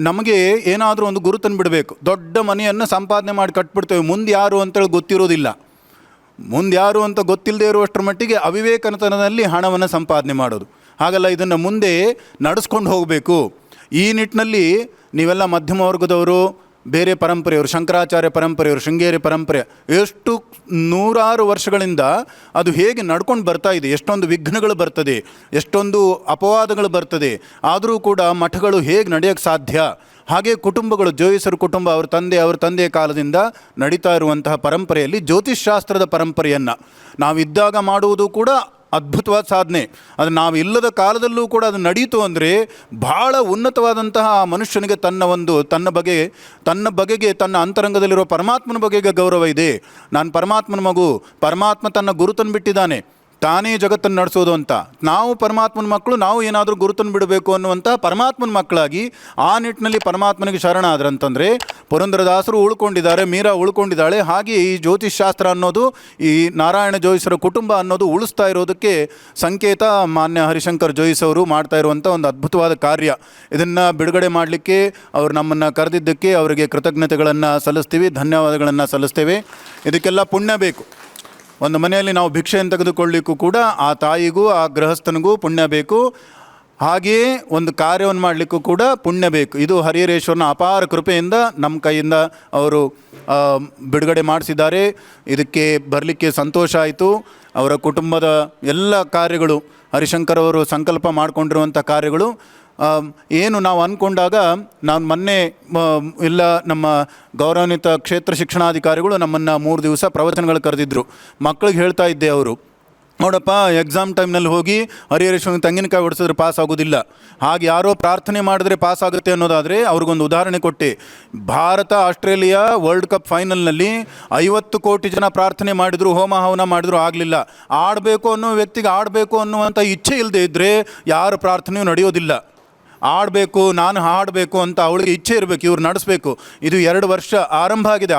ನಮಗೆ ಏನಾದರೂ ಒಂದು ಗುರುತನ್ನು ಬಿಡಬೇಕು. ದೊಡ್ಡ ಮನೆಯನ್ನು ಸಂಪಾದನೆ ಮಾಡಿ ಕಟ್ಬಿಡ್ತೇವೆ, ಮುಂದೆ ಯಾರು ಅಂತೇಳಿ ಗೊತ್ತಿರೋದಿಲ್ಲ. ಮುಂದೆ ಯಾರು ಅಂತ ಗೊತ್ತಿಲ್ಲದೆ ಇರುವಷ್ಟರ ಮಟ್ಟಿಗೆ ಅವಿವೇಕನತನದಲ್ಲಿ ಹಣವನ್ನು ಸಂಪಾದನೆ ಮಾಡೋದು. ಹಾಗಲ್ಲ, ಇದನ್ನು ಮುಂದೆ ನಡೆಸ್ಕೊಂಡು ಹೋಗಬೇಕು. ಈ ನಿಟ್ಟಿನಲ್ಲಿ ನೀವೆಲ್ಲ ಮಧ್ಯಮ ವರ್ಗದವರು, ಬೇರೆ ಪರಂಪರೆಯವರು, ಶಂಕರಾಚಾರ್ಯ ಪರಂಪರೆಯವರು, ಶೃಂಗೇರಿ ಪರಂಪರೆ, ಎಷ್ಟು ನೂರಾರು ವರ್ಷಗಳಿಂದ ಅದು ಹೇಗೆ ನಡ್ಕೊಂಡು ಬರ್ತಾ ಇದೆ, ಎಷ್ಟೊಂದು ವಿಘ್ನಗಳು ಬರ್ತದೆ, ಎಷ್ಟೊಂದು ಅಪವಾದಗಳು ಬರ್ತದೆ, ಆದರೂ ಕೂಡ ಮಠಗಳು ಹೇಗೆ ನಡೆಯೋಕ್ಕೆ ಸಾಧ್ಯ. ಹಾಗೆ ಕುಟುಂಬಗಳು, ಜೋಯಿಸರ ಕುಟುಂಬ ಅವರ ತಂದೆಯ ಕಾಲದಿಂದ ನಡೀತಾ ಇರುವಂತಹ ಪರಂಪರೆಯಲ್ಲಿ ಜ್ಯೋತಿಷ್ಶಾಸ್ತ್ರದ ಪರಂಪರೆಯನ್ನು ನಾವಿದ್ದಾಗ ಮಾಡುವುದು ಕೂಡ ಅದ್ಭುತವಾದ ಸಾಧನೆ. ಅದು ನಾವು ಇಲ್ಲದ ಕಾಲದಲ್ಲೂ ಕೂಡ ಅದು ನಡೀತು ಅಂದರೆ ಭಾಳ ಉನ್ನತವಾದಂತಹ ಆ ಮನುಷ್ಯನಿಗೆ ತನ್ನ ಬಗೆಗೆ ತನ್ನ ಅಂತರಂಗದಲ್ಲಿರೋ ಪರಮಾತ್ಮನ ಬಗೆಗೆ ಗೌರವ ಇದೆ. ನಾನು ಪರಮಾತ್ಮನ ಮಗು, ಪರಮಾತ್ಮ ತನ್ನ ಗುರುತನ್ನು ಬಿಟ್ಟಿದ್ದಾನೆ, ತಾನೇ ಜಗತ್ತನ್ನು ನಡೆಸೋದು ಅಂತ. ನಾವು ಪರಮಾತ್ಮನ ಮಕ್ಕಳು, ನಾವು ಏನಾದರೂ ಗುರುತನ್ನು ಬಿಡಬೇಕು ಅನ್ನುವಂಥ ಪರಮಾತ್ಮನ ಮಕ್ಕಳಾಗಿ ಆ ನಿಟ್ಟಿನಲ್ಲಿ ಪರಮಾತ್ಮನಿಗೆ ಶರಣ ಆದ್ರಂತಂದರೆ ಪುರಂದರದಾಸರು ಉಳ್ಕೊಂಡಿದ್ದಾರೆ, ಮೀರಾ ಉಳ್ಕೊಂಡಿದ್ದಾಳೆ. ಹಾಗೆ ಈ ಜ್ಯೋತಿಷ್ಶಾಸ್ತ್ರ ಅನ್ನೋದು, ಈ ನಾರಾಯಣ ಜೋಯಿಸರ ಕುಟುಂಬ ಅನ್ನೋದು ಉಳಿಸ್ತಾ ಇರೋದಕ್ಕೆ ಸಂಕೇತ ಮಾನ್ಯ ಹರಿಶಂಕರ್ ಜೋಯಿಸ್ ಅವರು ಮಾಡ್ತಾ ಇರುವಂಥ ಒಂದು ಅದ್ಭುತವಾದ ಕಾರ್ಯ. ಇದನ್ನು ಬಿಡುಗಡೆ ಮಾಡಲಿಕ್ಕೆ ಅವರು ನಮ್ಮನ್ನು ಕರೆದಿದ್ದಕ್ಕೆ ಅವರಿಗೆ ಕೃತಜ್ಞತೆಗಳನ್ನು ಸಲ್ಲಿಸ್ತೀವಿ, ಧನ್ಯವಾದಗಳನ್ನು ಸಲ್ಲಿಸ್ತೇವೆ. ಇದಕ್ಕೆಲ್ಲ ಪುಣ್ಯ ಬೇಕು. ಒಂದು ಮನೆಯಲ್ಲಿ ನಾವು ಭಿಕ್ಷೆಯನ್ನು ತೆಗೆದುಕೊಳ್ಳಿಕ್ಕೂ ಕೂಡ ಆ ತಾಯಿಗೂ ಆ ಗೃಹಸ್ಥನಿಗೂ ಪುಣ್ಯ ಬೇಕು. ಹಾಗೆಯೇ ಒಂದು ಕಾರ್ಯವನ್ನು ಮಾಡಲಿಕ್ಕೂ ಕೂಡ ಪುಣ್ಯ ಬೇಕು. ಇದು ಹರಿಹರೇಶ್ವರನ ಅಪಾರ ಕೃಪೆಯಿಂದ ನಮ್ಮ ಕೈಯಿಂದ ಅವರು ಬಿಡುಗಡೆ ಮಾಡಿಸಿದ್ದಾರೆ. ಇದಕ್ಕೆ ಬರಲಿಕ್ಕೆ ಸಂತೋಷ ಆಯಿತು. ಅವರ ಕುಟುಂಬದ ಎಲ್ಲ ಕಾರ್ಯಗಳು, ಹರಿಶಂಕರ್ ಅವರು ಸಂಕಲ್ಪ ಮಾಡಿಕೊಂಡಿರುವಂಥ ಕಾರ್ಯಗಳು ಏನು ನಾವು ಅಂದ್ಕೊಂಡಾಗ, ನಾನು ಮೊನ್ನೆ ಎಲ್ಲ ನಮ್ಮ ಗೌರವಾನ್ವಿತ ಕ್ಷೇತ್ರ ಶಿಕ್ಷಣಾಧಿಕಾರಿಗಳು ನಮ್ಮನ್ನು 3 ದಿವಸ ಪ್ರವಚನಗಳು ಕರೆದಿದ್ದರು. ಮಕ್ಕಳಿಗೆ ಹೇಳ್ತಾ ಇದ್ದೆ, ಅವರು ನೋಡಪ್ಪ, ಎಕ್ಸಾಮ್ ಟೈಮ್ನಲ್ಲಿ ಹೋಗಿ ಹರಿಹರೇಶ್ವರನ ತೆಂಗಿನಕಾಯಿ ಹೊಡಿಸಿದ್ರೆ ಪಾಸ್ ಆಗೋದಿಲ್ಲ, ಹಾಗೆ ಯಾರೋ ಪ್ರಾರ್ಥನೆ ಮಾಡಿದ್ರೆ ಪಾಸ್ ಆಗುತ್ತೆ ಅನ್ನೋದಾದರೆ ಅವ್ರಿಗೊಂದು ಉದಾಹರಣೆ ಕೊಟ್ಟೆ. ಭಾರತ ಆಸ್ಟ್ರೇಲಿಯಾ ವರ್ಲ್ಡ್ ಕಪ್ ಫೈನಲ್ನಲ್ಲಿ 50 ಕೋಟಿ ಜನ ಪ್ರಾರ್ಥನೆ ಮಾಡಿದ್ರು, ಹೋಮ ಹವನ ಮಾಡಿದ್ರು, ಆಗಲಿಲ್ಲ. ಆಡಬೇಕು ಅನ್ನೋ ವ್ಯಕ್ತಿಗೆ ಆಡಬೇಕು ಅನ್ನುವಂಥ ಇಚ್ಛೆ ಇಲ್ಲದೆ ಇದ್ದರೆ ಯಾರ ಪ್ರಾರ್ಥನೆಯೂ ನಡೆಯೋದಿಲ್ಲ. ಆಡಬೇಕು, ನಾನು ಹಾಡಬೇಕು ಅಂತ ಅವಳಿಗೆ ಇಚ್ಛೆ ಇರಬೇಕು, ಇವ್ರು ನಡೆಸಬೇಕು. ಇದು 2 ವರ್ಷ ಆರಂಭ ಆಗಿದೆ,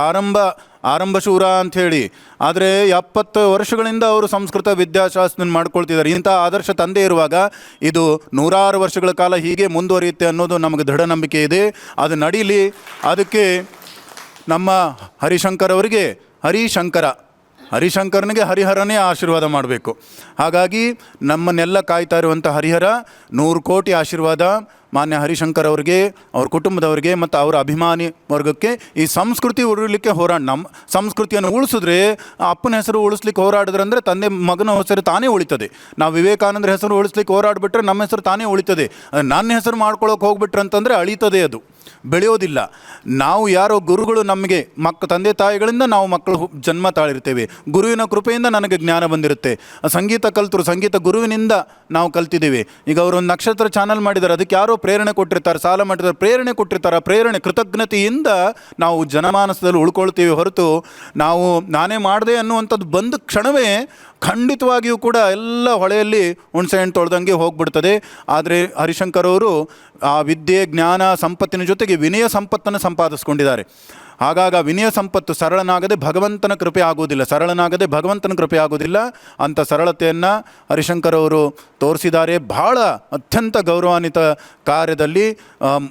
ಆರಂಭ ಶೂರ ಅಂಥೇಳಿ. ಆದರೆ 70 ವರ್ಷಗಳಿಂದ ಅವರು ಸಂಸ್ಕೃತ ವಿದ್ಯಾಶಾಸ್ತ್ರ ಮಾಡ್ಕೊಳ್ತಿದ್ದಾರೆ. ಇಂಥ ಆದರ್ಶ ತಂದೆ ಇರುವಾಗ ಇದು ನೂರಾರು ವರ್ಷಗಳ ಕಾಲ ಹೀಗೆ ಮುಂದುವರಿಯುತ್ತೆ ಅನ್ನೋದು ನಮಗೆ ದೃಢ ನಂಬಿಕೆ ಇದೆ. ಅದು ನಡೀಲಿ. ಅದಕ್ಕೆ ನಮ್ಮ ಹರಿಶಂಕರ್ ಅವರಿಗೆ ಹರಿಶಂಕರನಿಗೆ ಹರಿಹರನೇ ಆಶೀರ್ವಾದ ಮಾಡಬೇಕು. ಹಾಗಾಗಿ ನಮ್ಮನ್ನೆಲ್ಲ ಕಾಯ್ತಾ ಇರುವಂಥ ಹರಿಹರ 100 ಕೋಟಿ ಆಶೀರ್ವಾದ ಮಾನ್ಯ ಹರಿಶಂಕರ್ ಅವರಿಗೆ, ಅವ್ರ ಕುಟುಂಬದವರಿಗೆ ಮತ್ತು ಅವರ ಅಭಿಮಾನಿ ವರ್ಗಕ್ಕೆ. ಈ ಸಂಸ್ಕೃತಿ ಉಳಿಲಿಕ್ಕೆ ನಮ್ಮ ಸಂಸ್ಕೃತಿಯನ್ನು ಉಳಿಸಿದ್ರೆ, ಅಪ್ಪನ ಹೆಸರು ಉಳಿಸ್ಲಿಕ್ಕೆ ಹೋರಾಡಿದ್ರಂದರೆ ತಂದೆ ಮಗನ ಹೆಸರು ತಾನೇ ಉಳಿತದೆ. ನಾವು ವಿವೇಕಾನಂದರ ಹೆಸರು ಉಳಿಸ್ಲಿಕ್ಕೆ ಹೋರಾಡಿಬಿಟ್ರೆ ನಮ್ಮ ಹೆಸರು ತಾನೇ ಉಳಿತದೆ. ನನ್ನ ಹೆಸರು ಮಾಡ್ಕೊಳ್ಳೋಕೆ ಹೋಗ್ಬಿಟ್ರೆ ಅಂತಂದರೆ ಅಳಿತದೆ, ಅದು ಬೆಳೆಯೋದಿಲ್ಲ. ನಾವು ಯಾರೋ ಗುರುಗಳು ನಮಗೆ ತಂದೆ ತಾಯಿಗಳಿಂದ ನಾವು ಮಕ್ಕಳು ಜನ್ಮ ತಾಳಿರ್ತೇವೆ. ಗುರುವಿನ ಕೃಪೆಯಿಂದ ನನಗೆ ಜ್ಞಾನ ಬಂದಿರುತ್ತೆ. ಸಂಗೀತ ಕಲ್ತರು, ಸಂಗೀತ ಗುರುವಿನಿಂದ ನಾವು ಕಲ್ತಿದ್ದೀವಿ. ಈಗ ಅವರು ಒಂದು ನಕ್ಷತ್ರ ಚಾನಲ್ ಮಾಡಿದ್ದಾರೆ, ಅದಕ್ಕೆ ಯಾರೋ ಪ್ರೇರಣೆ ಕೊಟ್ಟಿರ್ತಾರೆ, ಸಾಲ ಮಾಡಿದ್ದಾರೆ, ಪ್ರೇರಣೆ ಕೊಟ್ಟಿರ್ತಾರೆ. ಆ ಪ್ರೇರಣೆ ಕೃತಜ್ಞತೆಯಿಂದ ನಾವು ಜನಮಾನಸದಲ್ಲಿ ಉಳ್ಕೊಳ್ತೀವಿ ಹೊರತು ನಾವು ನಾನೇ ಮಾಡಿದೆ ಅನ್ನುವಂಥದ್ದು ಬಂದ ಕ್ಷಣವೇ ಖಂಡಿತವಾಗಿಯೂ ಕೂಡ ಎಲ್ಲ ಹೊಳೆಯಲ್ಲಿ ಹುಣಸೆಹಣ್ಣು ತೊಳೆದಂಗೆ ಹೋಗ್ಬಿಡ್ತದೆ. ಆದರೆ ಹರಿಶಂಕರ್ ಅವರು ಆ ವಿದ್ಯೆ, ಜ್ಞಾನ, ಸಂಪತ್ತಿನ ಜೊತೆಗೆ ವಿನಯ ಸಂಪತ್ತನ್ನು ಸಂಪಾದಿಸ್ಕೊಂಡಿದ್ದಾರೆ. ಹಾಗಾಗಿ ವಿನಯ ಸಂಪತ್ತು ಸರಳನಾಗದೆ ಭಗವಂತನ ಕೃಪೆ ಆಗೋದಿಲ್ಲ. ಅಂಥ ಸರಳತೆಯನ್ನು ಹರಿಶಂಕರ್ ಅವರು ತೋರಿಸಿದ್ದಾರೆ. ಭಾಳ ಅತ್ಯಂತ ಗೌರವಾನ್ವಿತ ಕಾರ್ಯದಲ್ಲಿ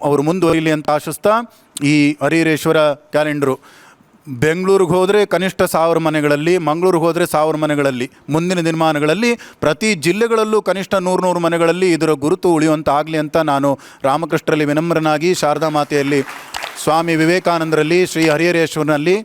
ಅವರು ಮುಂದುವರಿಲಿ ಅಂತ ಆಶಿಸ್ತಾ, ಈ ಹರಿಹರೇಶ್ವರ ಕ್ಯಾಲೆಂಡ್ರು ಬೆಂಗಳೂರಿಗೆ ಹೋದರೆ ಕನಿಷ್ಠ 1000 ಮನೆಗಳಲ್ಲಿ, ಮಂಗಳೂರಿಗೆ ಹೋದರೆ 1000 ಮನೆಗಳಲ್ಲಿ, ಮುಂದಿನ ದಿನಮಾನಗಳಲ್ಲಿ ಪ್ರತಿ ಜಿಲ್ಲೆಗಳಲ್ಲೂ ಕನಿಷ್ಠ 100 ಮನೆಗಳಲ್ಲಿ ಇದರ ಗುರುತು ಉಳಿಯುವಂತ ಆಗಲಿ ಅಂತ ನಾನು ರಾಮಕೃಷ್ಣರಲ್ಲಿ ವಿನಮ್ರನಾಗಿ, ಶಾರದಾ ಮಾತೆಯಲ್ಲಿ, ಸ್ವಾಮಿ ವಿವೇಕಾನಂದರಲ್ಲಿ, ಶ್ರೀ ಹರಿಹರೇಶ್ವರನಲ್ಲಿ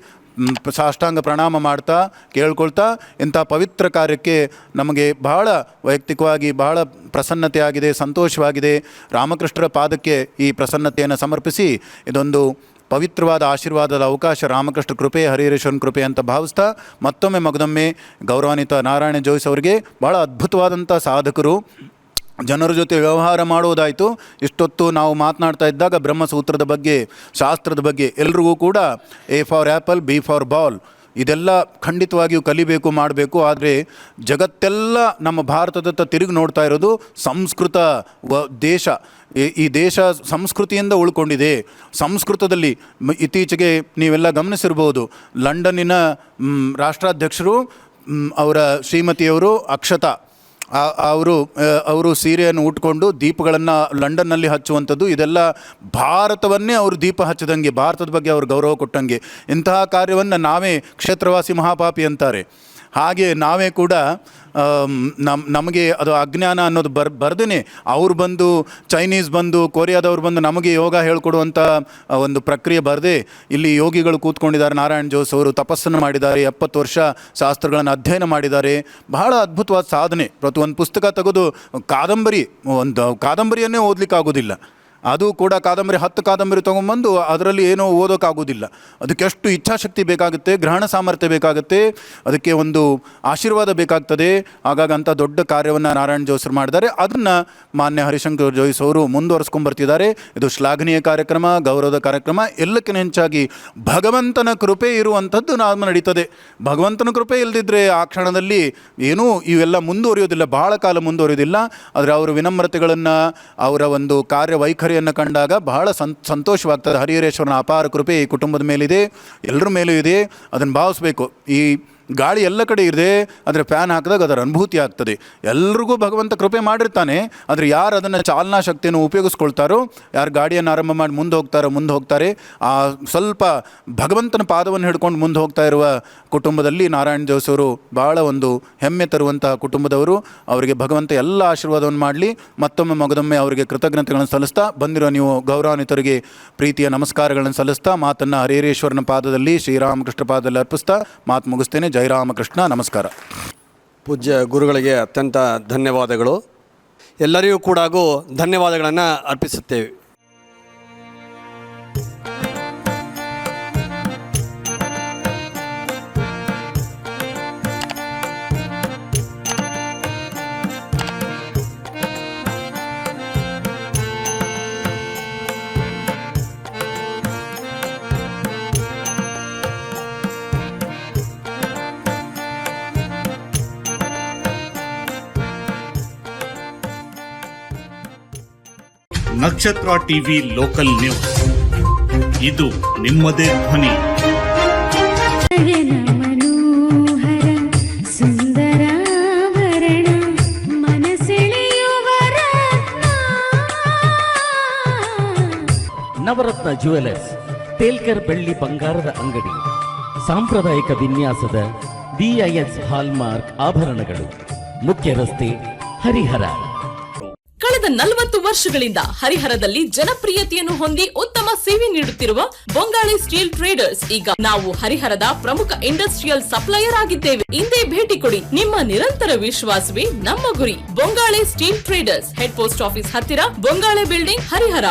ಸಾಷ್ಟಾಂಗ ಪ್ರಣಾಮ ಮಾಡ್ತಾ ಕೇಳ್ಕೊಳ್ತಾ, ಇಂಥ ಪವಿತ್ರ ಕಾರ್ಯಕ್ಕೆ ನಮಗೆ ಬಹಳ ವೈಯಕ್ತಿಕವಾಗಿ ಬಹಳ ಪ್ರಸನ್ನತೆ ಆಗಿದೆ, ಸಂತೋಷವಾಗಿದೆ. ರಾಮಕೃಷ್ಣರ ಪಾದಕ್ಕೆ ಈ ಪ್ರಸನ್ನತೆಯನ್ನು ಸಮರ್ಪಿಸಿ ಇದೊಂದು ಪವಿತ್ರವಾದ ಆಶೀರ್ವಾದದ ಅವಕಾಶ ರಾಮಕೃಷ್ಣ ಕೃಪೆ, ಹರಿಹರೇಶ್ವರನ ಕೃಪೆ ಅಂತ ಭಾವಿಸ್ತಾ, ಮತ್ತೊಮ್ಮೆ ಗೌರವಾನ್ವಿತ ನಾರಾಯಣ ಜೋಯಿಸ್ ಅವರಿಗೆ ಭಾಳ ಅದ್ಭುತವಾದಂಥ ಸಾಧಕರು. ಜನರ ಜೊತೆ ವ್ಯವಹಾರ ಮಾಡೋದಾಯಿತು. ಇಷ್ಟೊತ್ತು ನಾವು ಮಾತನಾಡ್ತಾ ಇದ್ದಾಗ ಬ್ರಹ್ಮಸೂತ್ರದ ಬಗ್ಗೆ, ಶಾಸ್ತ್ರದ ಬಗ್ಗೆ ಎಲ್ರಿಗೂ ಕೂಡ A for apple, B for ball, ಇದೆಲ್ಲ ಖಂಡಿತವಾಗಿಯೂ ಕಲಿಬೇಕು, ಮಾಡಬೇಕು. ಆದರೆ ಜಗತ್ತೆಲ್ಲ ನಮ್ಮ ಭಾರತದತ್ತ ತಿರುಗಿ ನೋಡ್ತಾ ಇರೋದು ಸಂಸ್ಕೃತ ದೇಶ. ಈ ದೇಶ ಸಂಸ್ಕೃತಿಯಿಂದ ಉಳ್ಕೊಂಡಿದೆ. ಸಂಸ್ಕೃತದಲ್ಲಿ ಇತ್ತೀಚೆಗೆ ನೀವೆಲ್ಲ ಗಮನಿಸಿರ್ಬೋದು, ಲಂಡನ್ನಿನ ರಾಷ್ಟ್ರಾಧ್ಯಕ್ಷರು ಅವರ ಶ್ರೀಮತಿಯವರು ಅಕ್ಷತಾ ಅವರು ಸೀರೆಯನ್ನು ಉಟ್ಕೊಂಡು ದೀಪಗಳನ್ನು ಲಂಡನ್ನಲ್ಲಿ ಹಚ್ಚುವಂಥದ್ದು, ಇದೆಲ್ಲ ಭಾರತವನ್ನೇ ಅವರು ದೀಪ ಹಚ್ಚಿದಂಗೆ, ಭಾರತದ ಬಗ್ಗೆ ಅವರು ಗೌರವ ಕೊಟ್ಟಂಗೆ. ಇಂತಹ ಕಾರ್ಯವನ್ನು ನಾವೇ ಕ್ಷೇತ್ರವಾಸಿ ಮಹಾಪಾಪಿ ಅಂತಾರೆ. ಹಾಗೆ ನಾವೇ ಕೂಡ ನಮಗೆ ಅದು ಅಜ್ಞಾನ ಅನ್ನೋದು ಬರ್ದೇ ಅವ್ರು ಬಂದು, ಚೈನೀಸ್ ಬಂದು, ಕೊರಿಯಾದವ್ರು ಬಂದು ನಮಗೆ ಯೋಗ ಹೇಳ್ಕೊಡುವಂಥ ಒಂದು ಪ್ರಕ್ರಿಯೆ ಬರದೆ ಇಲ್ಲಿ ಯೋಗಿಗಳು ಕೂತ್ಕೊಂಡಿದ್ದಾರೆ. ನಾರಾಯಣ್ ಜೋಸ್ ಅವರು ತಪಸ್ಸನ್ನು ಮಾಡಿದ್ದಾರೆ, 70 ವರ್ಷ ಶಾಸ್ತ್ರಗಳನ್ನು ಅಧ್ಯಯನ ಮಾಡಿದ್ದಾರೆ. ಬಹಳ ಅದ್ಭುತವಾದ ಸಾಧನೆ. ಪ್ರತಿಯೊಂದು ಪುಸ್ತಕ ತೆಗೆದು ಒಂದು ಕಾದಂಬರಿಯನ್ನೇ ಓದಲಿಕ್ಕಾಗೋದಿಲ್ಲ. ಅದು ಕೂಡ ಕಾದಂಬರಿ 10 ಕಾದಂಬರಿ ತೊಗೊಂಬಂದು ಅದರಲ್ಲಿ ಏನೋ ಓದೋಕ್ಕಾಗೋದಿಲ್ಲ. ಅದಕ್ಕೆ ಎಷ್ಟು ಇಚ್ಛಾಶಕ್ತಿ ಬೇಕಾಗುತ್ತೆ, ಗ್ರಹಣ ಸಾಮರ್ಥ್ಯ ಬೇಕಾಗುತ್ತೆ, ಅದಕ್ಕೆ ಒಂದು ಆಶೀರ್ವಾದ ಬೇಕಾಗ್ತದೆ. ಹಾಗಾಗಿ ಅಂಥ ದೊಡ್ಡ ಕಾರ್ಯವನ್ನು ನಾರಾಯಣ್ ಜೋಸ್ರು ಮಾಡಿದ್ದಾರೆ. ಅದನ್ನು ಮಾನ್ಯ ಹರಿಶಂಕರ್ ಜೋಯಿಸ್ ಅವರು ಮುಂದುವರಿಸ್ಕೊಂಡ್ಬರ್ತಿದ್ದಾರೆ. ಇದು ಶ್ಲಾಘನೀಯ ಕಾರ್ಯಕ್ರಮ, ಗೌರವದ ಕಾರ್ಯಕ್ರಮ. ಎಲ್ಲಕ್ಕಿಂತ ಹೆಚ್ಚಾಗಿ ಭಗವಂತನ ಕೃಪೆ ಇರುವಂಥದ್ದು ನಾವು ನಡೀತದೆ. ಭಗವಂತನ ಕೃಪೆ ಇಲ್ಲದಿದ್ದರೆ ಆ ಕ್ಷಣದಲ್ಲಿ ಏನೂ ಇವೆಲ್ಲ ಮುಂದುವರಿಯೋದಿಲ್ಲ, ಬಹಳ ಕಾಲ ಮುಂದುವರಿಯೋದಿಲ್ಲ. ಆದರೆ ಅವರ ವಿನಮ್ರತೆಗಳನ್ನು, ಅವರ ಒಂದು ಕಾರ್ಯವೈಖರಿ ಕಂಡಾಗ ಬಹಳ ಸಂತೋಷವಾಗ್ತದೆ. ಹರಿಹರೇಶ್ವರನ ಅಪಾರ ಕೃಪೆ ಈ ಕುಟುಂಬದ ಮೇಲಿದೆ, ಎಲ್ಲರ ಮೇಲೂ ಇದೆ. ಅದನ್ನು ಭಾವಿಸ್ಬೇಕು. ಈ ಗಾಳಿ ಎಲ್ಲ ಕಡೆ ಇದೆ, ಆದರೆ ಫ್ಯಾನ್ ಹಾಕಿದಾಗ ಅದರ ಅನುಭೂತಿ ಆಗ್ತದೆ. ಎಲ್ರಿಗೂ ಭಗವಂತ ಕೃಪೆ ಮಾಡಿರ್ತಾನೆ. ಆದರೆ ಯಾರು ಅದನ್ನು ಚಾಲನಾ ಶಕ್ತಿಯನ್ನು ಉಪಯೋಗಿಸ್ಕೊಳ್ತಾರೋ, ಯಾರು ಗಾಡಿಯನ್ನು ಆರಂಭ ಮಾಡಿ ಮುಂದೆ ಹೋಗ್ತಾರೆ, ಆ ಸ್ವಲ್ಪ ಭಗವಂತನ ಪಾದವನ್ನು ಹಿಡ್ಕೊಂಡು ಮುಂದೆ ಹೋಗ್ತಾ ಇರುವ ಕುಟುಂಬದಲ್ಲಿ ನಾರಾಯಣ್ ಜೋಸ್ ಅವರು ಭಾಳ ಒಂದು ಹೆಮ್ಮೆ ತರುವಂತಹ ಕುಟುಂಬದವರು. ಅವರಿಗೆ ಭಗವಂತ ಎಲ್ಲ ಆಶೀರ್ವಾದವನ್ನು ಮಾಡಲಿ. ಮತ್ತೊಮ್ಮೆ ಮಗದೊಮ್ಮೆ ಅವರಿಗೆ ಕೃತಜ್ಞತೆಗಳನ್ನು ಸಲ್ಲಿಸ್ತಾ, ಬಂದಿರೋ ನೀವು ಗೌರವಾನ್ವಿತರಿಗೆ ಪ್ರೀತಿಯ ನಮಸ್ಕಾರಗಳನ್ನು ಸಲ್ಲಿಸ್ತಾ, ಮಾತನ್ನು ಹರಿಹರೇಶ್ವರನ ಪಾದದಲ್ಲಿ, ಶ್ರೀರಾಮಕೃಷ್ಣ ಪಾದದಲ್ಲಿ ಅರ್ಪಿಸ್ತಾ ಮಾತು ಮುಗಿಸ್ತೇನೆ. ಜೈ ರಾಮಕೃಷ್ಣ. ನಮಸ್ಕಾರ. ಪೂಜ್ಯ ಗುರುಗಳಿಗೆ ಅತ್ಯಂತ ಧನ್ಯವಾದಗಳು. ಎಲ್ಲರಿಗೂ ಕೂಡ ಧನ್ಯವಾದಗಳನ್ನು ಅರ್ಪಿಸುತ್ತೇವೆ. ನಕ್ಷತ್ರ ಟಿವಿ ಲೋಕಲ್ ನ್ಯೂಸ್, ಇದು ನಿಮ್ಮದೇ ಧ್ವನಿ. ಮನೋಹರ ಸುಂದರಾಭರಣ ಮನಸೆಳೆಯುವ ನವರತ್ನ ಜ್ಯುವೆಲರ್ಸ್, ತೇಲ್ಕರ್ ಬೆಳ್ಳಿ ಬಂಗಾರದ ಅಂಗಡಿ. ಸಾಂಪ್ರದಾಯಿಕ ವಿನ್ಯಾಸದ BIS ಹಾಲ್ಮಾರ್ಕ್ ಆಭರಣಗಳು. ಮುಖ್ಯ ರಸ್ತೆ, ಹರಿಹರ. ಕಳೆದ 40 ವರ್ಷಗಳಿಂದ ಹರಿಹರದಲ್ಲಿ ಜನಪ್ರಿಯತೆಯನ್ನು ಹೊಂದಿ ಉತ್ತಮ ಸೇವೆ ನೀಡುತ್ತಿರುವ ಬೊಂಗಾಳೆ ಸ್ಟೀಲ್ ಟ್ರೇಡರ್ಸ್ ಈಗ ನಾವು ಹರಿಹರದ ಪ್ರಮುಖ ಇಂಡಸ್ಟ್ರಿಯಲ್ ಸಪ್ಲೈಯರ್ ಆಗಿದ್ದೇವೆ. ಇಂದೇ ಭೇಟಿ ಕೊಡಿ. ನಿಮ್ಮ ನಿರಂತರ ವಿಶ್ವಾಸವೇ ನಮ್ಮ ಗುರಿ. Bongale steel traders, head post office ಹತ್ತಿರ, ಬೊಂಗಾಳೆ ಬಿಲ್ಡಿಂಗ್, ಹರಿಹರ.